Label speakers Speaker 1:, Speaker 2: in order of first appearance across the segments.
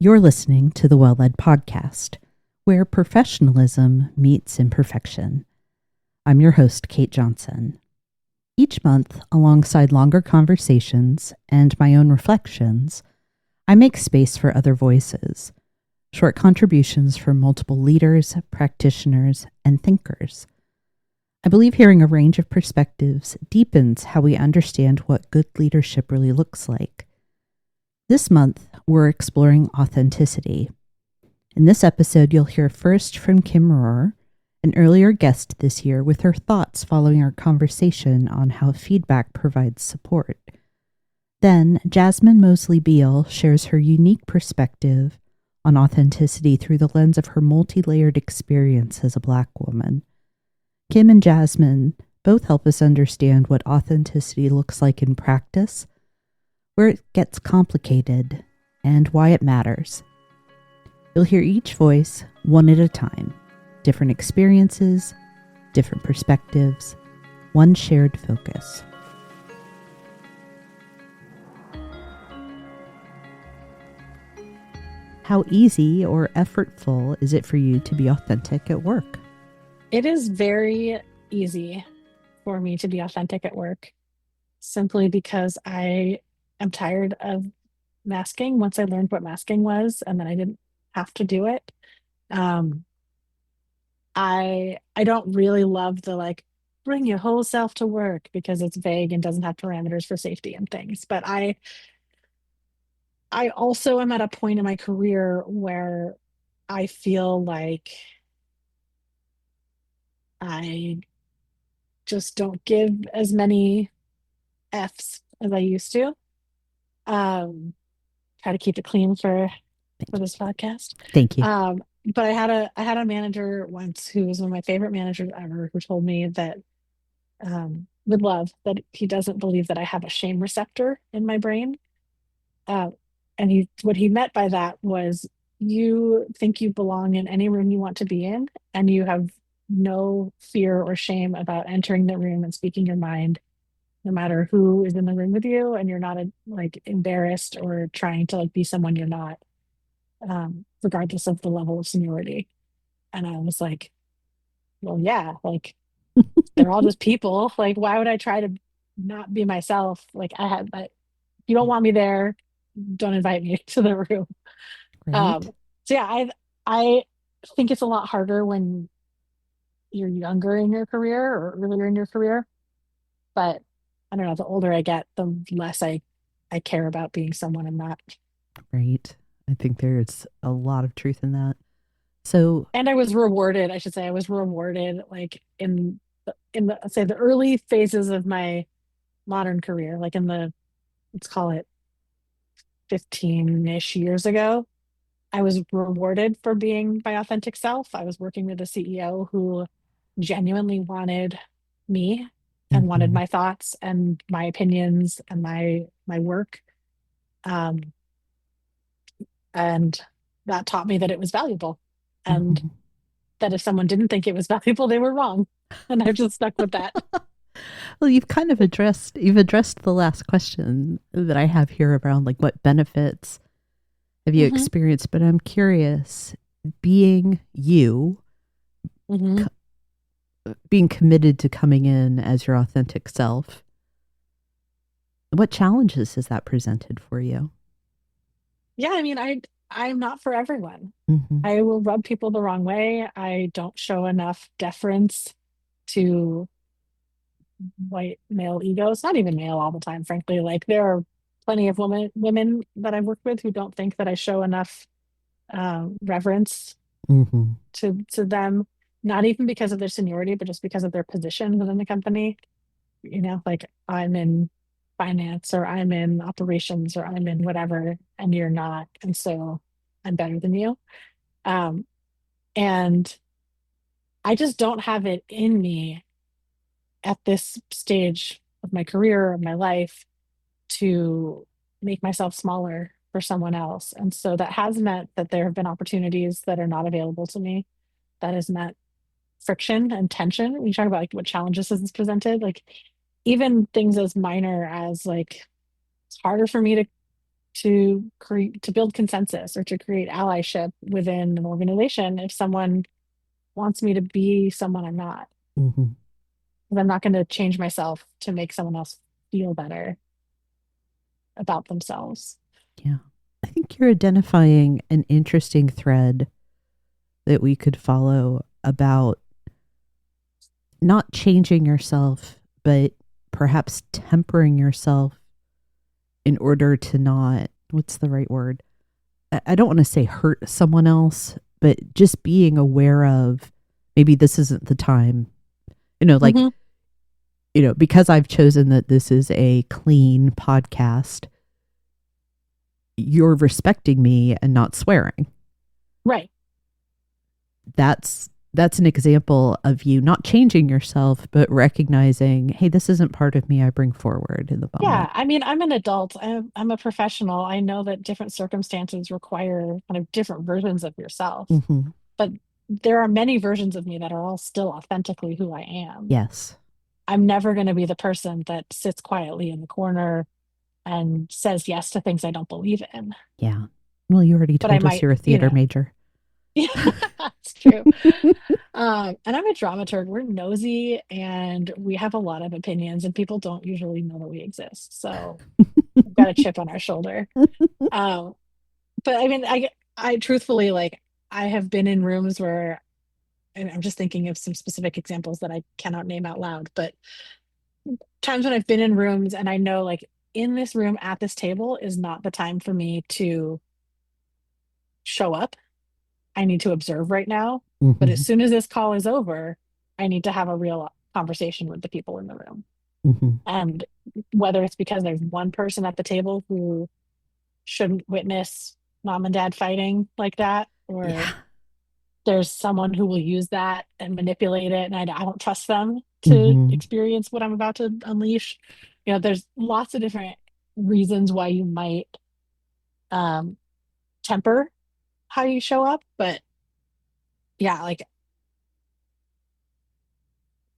Speaker 1: You're listening to the Well Led Podcast, where professionalism meets imperfection. I'm your host, Kate Johnson. Each month, alongside longer conversations and my own reflections, I make space for other voices, short contributions from multiple leaders, practitioners, and thinkers. I believe hearing a range of perspectives deepens how we understand what good leadership really looks like. This month, we're exploring authenticity. In this episode, you'll hear first from Kim Rohr, an earlier guest this year, with her thoughts following our conversation on how feedback provides support. Then, Jasmine Moseley Beal shares her unique perspective on authenticity through the lens of her multi-layered experience as a Black woman. Kim and Jasmine both help us understand what authenticity looks like in practice, where it gets complicated, and why it matters. You'll hear each voice one at a time, different experiences, different perspectives, one shared focus. How easy or effortful is it for you to be authentic at work?
Speaker 2: It is very easy for me to be authentic at work simply because I am tired of masking once I learned what masking was and then I didn't have to do it. Um, I don't really love the like bring your whole self to work because it's vague and doesn't have parameters for safety and things. But I also am at a point in my career where I feel like I just don't give as many F's as I used to. Um, Try to keep it clean for
Speaker 1: Thank you.
Speaker 2: this podcast.
Speaker 1: Thank you.
Speaker 2: But I had a manager once who was one of my favorite managers ever who told me that with love that he doesn't believe that I have a shame receptor in my brain. Uh, and he what he meant by that was you think you belong in any room you want to be in, and you have no fear or shame about entering the room and speaking your mind no matter who is in the room with you, and you're not like embarrassed or trying to like be someone you're not, regardless of the level of seniority. And I was like, well, yeah, like they're all just people. Like, why would I try to not be myself? Like, if you don't want me there, don't invite me to the room.
Speaker 1: Right?
Speaker 2: So yeah, I think it's a lot harder when you're younger in your career or earlier in your career. But I don't know, the older I get, the less I care about being someone I'm not.
Speaker 1: Right. I think there's a lot of truth in that. So,
Speaker 2: And I was rewarded, I should say, I was rewarded like in the say the early phases of my modern career, like in the let's call it 15-ish years ago. I was rewarded for being my authentic self. I was working with a CEO who genuinely wanted me and wanted
Speaker 1: mhm,
Speaker 2: my thoughts and my opinions and my work. Um, and that taught me that it was valuable. And
Speaker 1: mhm.
Speaker 2: that if someone didn't think it was valuable, they were wrong. And I've just stuck with that.
Speaker 1: Well, you've addressed the last question that I have here around like what benefits have you
Speaker 2: Hmm.
Speaker 1: experienced, but I'm curious, being you,
Speaker 2: Hmm.
Speaker 1: c- being committed to coming in as your authentic self, what challenges has that presented for you?
Speaker 2: Yeah, I mean, I'm not for everyone.
Speaker 1: Hmm.
Speaker 2: I will rub people the wrong way. I don't show enough deference to white male egos, not even male all the time, frankly. Like there are plenty of women that I've worked with who don't think that I show enough reverence
Speaker 1: Hmm.
Speaker 2: to them, not even because of their seniority, but just because of their position within the company. Like I'm in finance or I'm in operations or I'm in whatever, and you're not, and so I'm better than you. Um, and I just don't have it in me at this stage of my career, of my life, to make myself smaller for someone else. And so that has meant that there have been opportunities that are not available to me. That has meant friction and tension. When you talk about like what challenges has this presented, like even things as minor as like it's harder for me to to build consensus or to create allyship within an organization if someone wants me to be someone I'm not.
Speaker 1: Mm-hmm.
Speaker 2: 'Cause I'm not going to change myself to make someone else feel better about themselves.
Speaker 1: Yeah. I think you're identifying an interesting thread that we could follow about not changing yourself, but perhaps tempering yourself in order to not, what's the right word? I don't want to say hurt someone else, but just being aware of maybe this isn't the time, like,
Speaker 2: Hmm.
Speaker 1: because I've chosen that this is a clean podcast, you're respecting me and not swearing.
Speaker 2: Right.
Speaker 1: That's an example of you not changing yourself, but recognizing, hey, this isn't part of me I bring forward in the
Speaker 2: Yeah.
Speaker 1: moment.
Speaker 2: I mean, I'm an adult. I'm a professional. I know that different circumstances require kind of different versions of yourself,
Speaker 1: Mm-hmm.
Speaker 2: but there are many versions of me that are all still authentically who I am.
Speaker 1: Yes.
Speaker 2: I'm never going to be the person that sits quietly in the corner and says yes to things I don't believe in.
Speaker 1: Yeah. Well, you already
Speaker 2: But I
Speaker 1: told us
Speaker 2: might,
Speaker 1: you're a theater major.
Speaker 2: yeah, that's true. And I'm a dramaturg. We're nosy and we have a lot of opinions, and people don't usually know that we exist. So we've got a chip on our shoulder. Um, but I mean, I truthfully, like, I have been in rooms where, and I'm just thinking of some specific examples that I cannot name out loud, but times when I've been in rooms and I know, like, in this room at this table is not the time for me to show up. I need to observe right now. But as
Speaker 1: Mm-hmm.
Speaker 2: soon as this call is over, I need to have a real conversation with the people in the room.
Speaker 1: Mm-hmm.
Speaker 2: And whether it's because there's one person at the table who shouldn't witness mom and dad fighting like that, or
Speaker 1: Yeah.
Speaker 2: there's someone who will use that and manipulate it, and I don't trust them to
Speaker 1: Mm-hmm.
Speaker 2: experience what I'm about to unleash. There's lots of different reasons why you might um, temper how you show up, but yeah, like,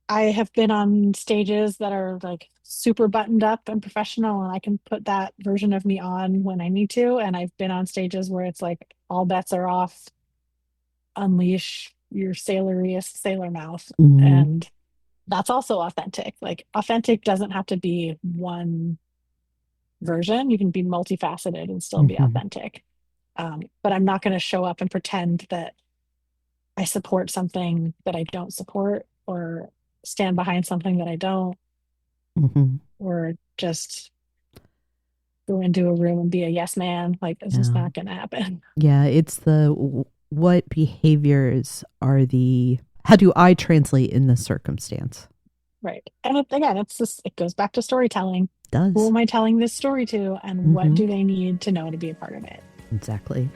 Speaker 2: I have been on stages that are like super buttoned up and professional, and I can put that version of me on when I need to. And I've been on stages where it's like all bets are off, unleash your sailoriest sailor mouth.
Speaker 1: Mm-hmm.
Speaker 2: And that's also authentic. Like, authentic doesn't have to be one version, you can be multifaceted and still be
Speaker 1: Mm-hmm.
Speaker 2: authentic. But I'm not going to show up and pretend that I support something that I don't support, or stand behind something that I don't,
Speaker 1: Mm-hmm.
Speaker 2: or just go into a room and be a yes man. Like, it's just
Speaker 1: Yeah.
Speaker 2: not going to happen.
Speaker 1: Yeah. It's what behaviors are how do I translate in this circumstance?
Speaker 2: Right. And again, it goes back to storytelling.
Speaker 1: It
Speaker 2: Who
Speaker 1: does.
Speaker 2: am I telling this story to, and what
Speaker 1: Mm-hmm.
Speaker 2: do they need to know to be a part of it?
Speaker 1: Exactly.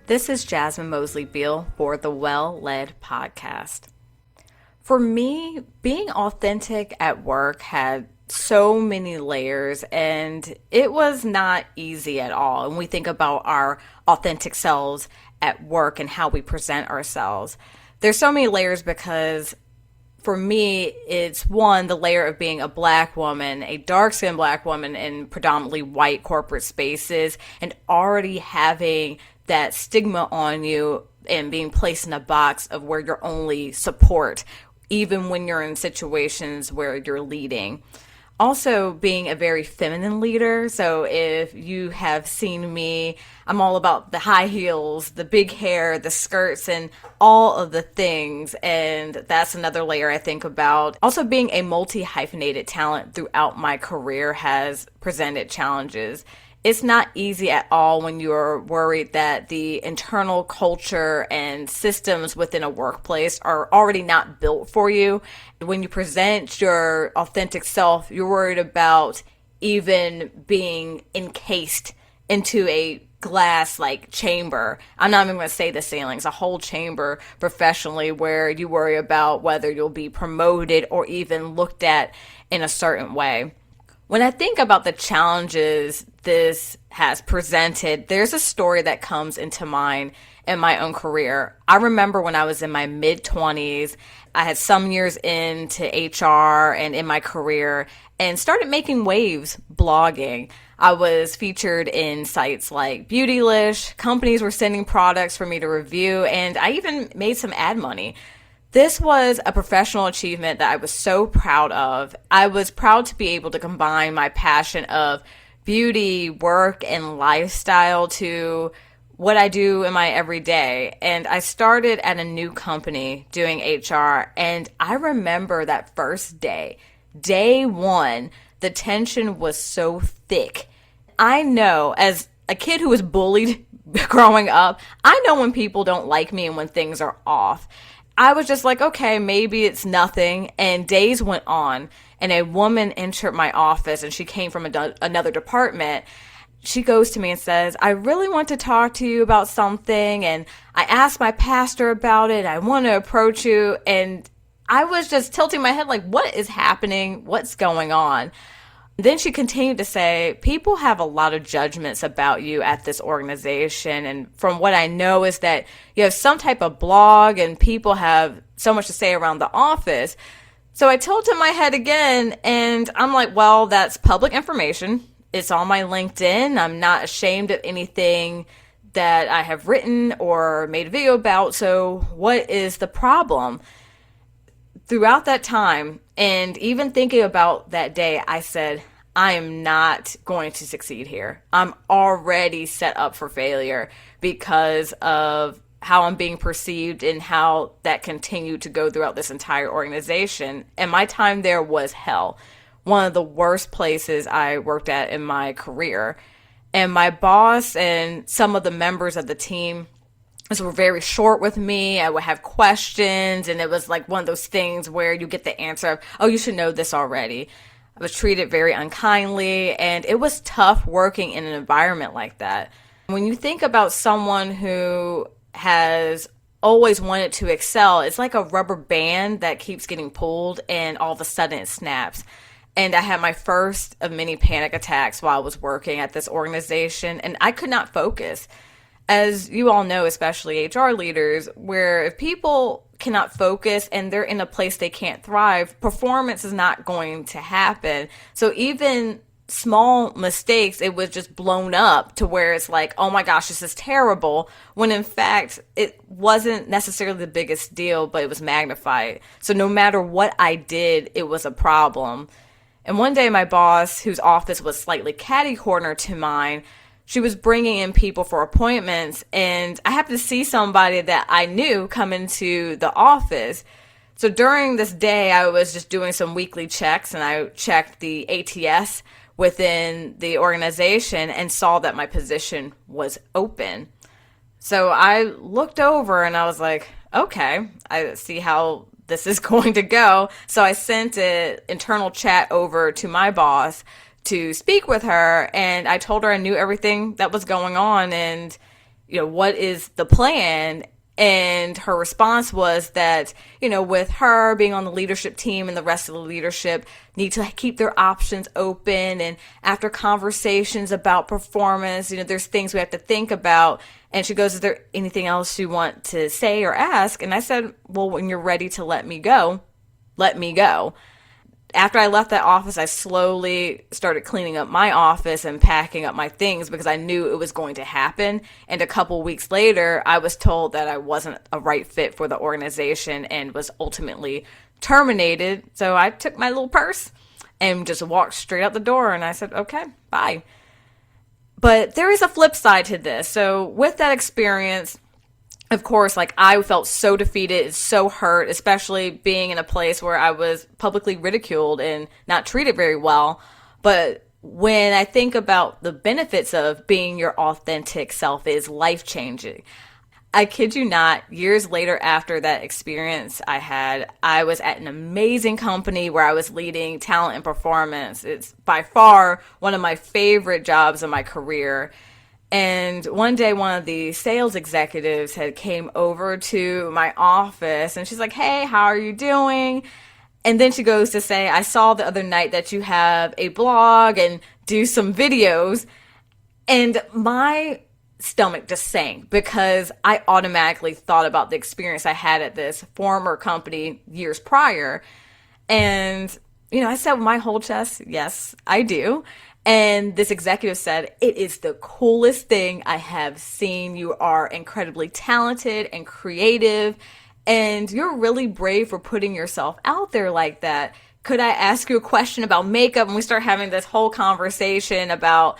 Speaker 3: This is Jasmine Moseley Beal for the Well Led Podcast. For me, being authentic at work had so many layers, and it was not easy at all. And we think about our authentic selves at work and how we present ourselves. There's so many layers because for me, it's one, the layer of being a black woman, a dark skinned black woman in predominantly white corporate spaces, and already having that stigma on you and being placed in a box of where you're only support, even when you're in situations where you're leading. Also, being a very feminine leader. So, if you have seen me, I'm all about the high heels, the big hair, the skirts, and all of the things. And that's another layer I think about. Also, being a multi hyphenated talent throughout my career has presented challenges. It's not easy at all when you're worried that the internal culture and systems within a workplace are already not built for you. When you present your authentic self, you're worried about even being encased into a glass like chamber. I'm not even going to say the ceilings, a whole chamber professionally, where you worry about whether you'll be promoted or even looked at in a certain way. When I think about the challenges this has presented, there's a story that comes into mind in my own career. I remember when I was in my mid-20s, I had some years into HR and in my career and started making waves blogging. I was featured in sites like Beautylish. Companies were sending products for me to review, and I even made some ad money. This was a professional achievement that I was so proud of. I was proud to be able to combine my passion of beauty, work, and lifestyle to what I do in my everyday. And I started at a new company doing HR, and I remember that first day, day one, the tension was so thick. I know, as a kid who was bullied growing up, I know when people don't like me and when things are off. I was just like, okay, maybe it's nothing. And days went on, and a woman entered my office, and she came from another department. She goes to me and says, I really want to talk to you about something. And I asked my pastor about it. I want to approach you. And I was just tilting my head like, what is happening? What's going on? Then she continued to say, people have a lot of judgments about you at this organization. And from what I know is that you have some type of blog and people have so much to say around the office. So I tilted my head again, and I'm like, well, that's public information. It's on my LinkedIn. I'm not ashamed of anything that I have written or made a video about. So what is the problem? Throughout that time, and even thinking about that day, I said, I am not going to succeed here. I'm already set up for failure because of how I'm being perceived and how that continued to go throughout this entire organization. And my time there was hell. One of the worst places I worked at in my career. And my boss and some of the members of the team were very short with me. I would have questions, and it was like one of those things where you get the answer of, oh, you should know this already. I was treated very unkindly, and it was tough working in an environment like that. When you think about someone who has always wanted to excel, it's like a rubber band that keeps getting pulled, and all of a sudden it snaps. And I had my first of many panic attacks while I was working at this organization, and I could not focus. As you all know, especially HR leaders, where if people cannot focus and they're in a place they can't thrive, performance is not going to happen. So even small mistakes, it was just blown up to where it's like, oh my gosh, this is terrible. When in fact, it wasn't necessarily the biggest deal, but it was magnified. So no matter what I did, it was a problem. And one day my boss, whose office was slightly catty corner to mine, she was bringing in people for appointments, and I happened to see somebody that I knew come into the office. So during this day, I was just doing some weekly checks, and I checked the ATS within the organization and saw that my position was open. So I looked over and I was like, okay, I see how this is going to go. So I sent an internal chat over to my boss to speak with her, and I told her I knew everything that was going on and, what is the plan? And her response was that, with her being on the leadership team and the rest of the leadership need to keep their options open. And after conversations about performance, there's things we have to think about. And she goes, is there anything else you want to say or ask? And I said, well, when you're ready to let me go, let me go. After I left that office, I slowly started cleaning up my office and packing up my things because I knew it was going to happen. And a couple weeks later, I was told that I wasn't a right fit for the organization and was ultimately terminated. So I took my little purse and just walked straight out the door, and I said, okay, bye. But there is a flip side to this. So with that experience, of course, I felt so defeated, so hurt, especially being in a place where I was publicly ridiculed and not treated very well. But when I think about the benefits of being your authentic self, is life-changing. I kid you not, years later after that experience I was at an amazing company where I was leading talent and performance. It's by far one of my favorite jobs in my career. And one day, one of the sales executives had came over to my office, and she's like, hey, how are you doing? And then she goes to say, I saw the other night that you have a blog and do some videos. And my stomach just sank because I automatically thought about the experience I had at this former company years prior. And, I said with my whole chest, yes, I do. And this executive said, it is the coolest thing I have seen. You are incredibly talented and creative, and you're really brave for putting yourself out there like that. Could I ask you a question about makeup? And we start having this whole conversation about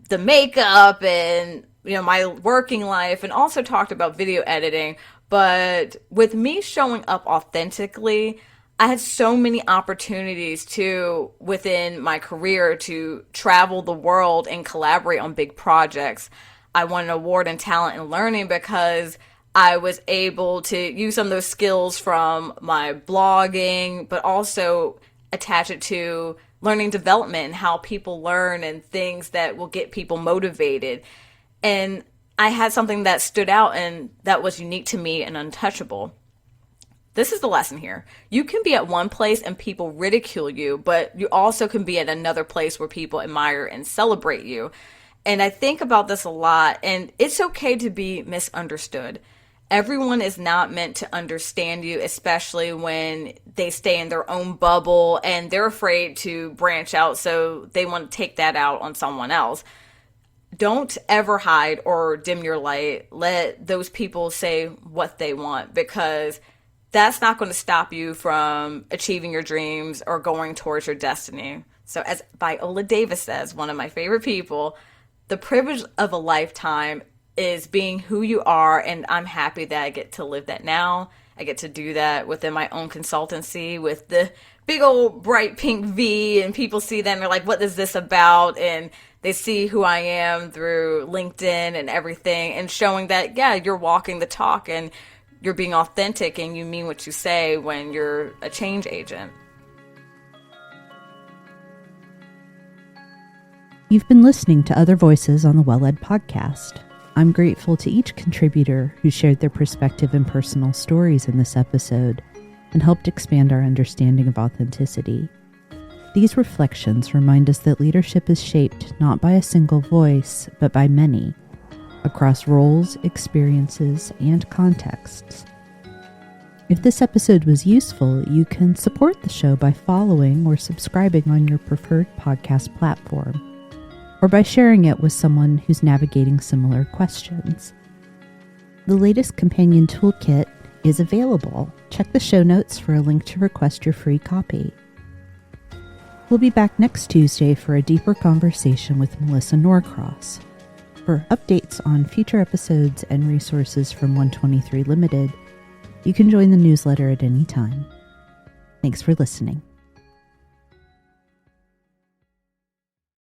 Speaker 3: the makeup and, my working life, and also talked about video editing. But with me showing up authentically, I had so many opportunities within my career to travel the world and collaborate on big projects. I won an award in talent and learning because I was able to use some of those skills from my blogging, but also attach it to learning development and how people learn and things that will get people motivated. And I had something that stood out and that was unique to me and untouchable. This is the lesson here. You can be at one place and people ridicule you, but you also can be at another place where people admire and celebrate you. And I think about this a lot, and it's okay to be misunderstood. Everyone is not meant to understand you, especially when they stay in their own bubble and they're afraid to branch out, so they want to take that out on someone else. Don't ever hide or dim your light. Let those people say what they want, because that's not going to stop you from achieving your dreams or going towards your destiny. So as Viola Davis says, one of my favorite people, the privilege of a lifetime is being who you are, and I'm happy that I get to live that now. I get to do that within my own consultancy with the big old bright pink V, and people see that and they're like, what is this about? And they see who I am through LinkedIn and everything, and showing that, yeah, you're walking the talk and you're being authentic and you mean what you say when you're a change agent.
Speaker 1: You've been listening to other voices on the Well-Led podcast. I'm grateful to each contributor who shared their perspective and personal stories in this episode and helped expand our understanding of authenticity. These reflections remind us that leadership is shaped not by a single voice, but by many, across roles, experiences, and contexts. If this episode was useful, you can support the show by following or subscribing on your preferred podcast platform, or by sharing it with someone who's navigating similar questions. The latest companion toolkit is available. Check the show notes for a link to request your free copy. We'll be back next Tuesday for a deeper conversation with Melissa Norcross. For updates on future episodes and resources from 123 Limited, you can join the newsletter at any time. Thanks for listening.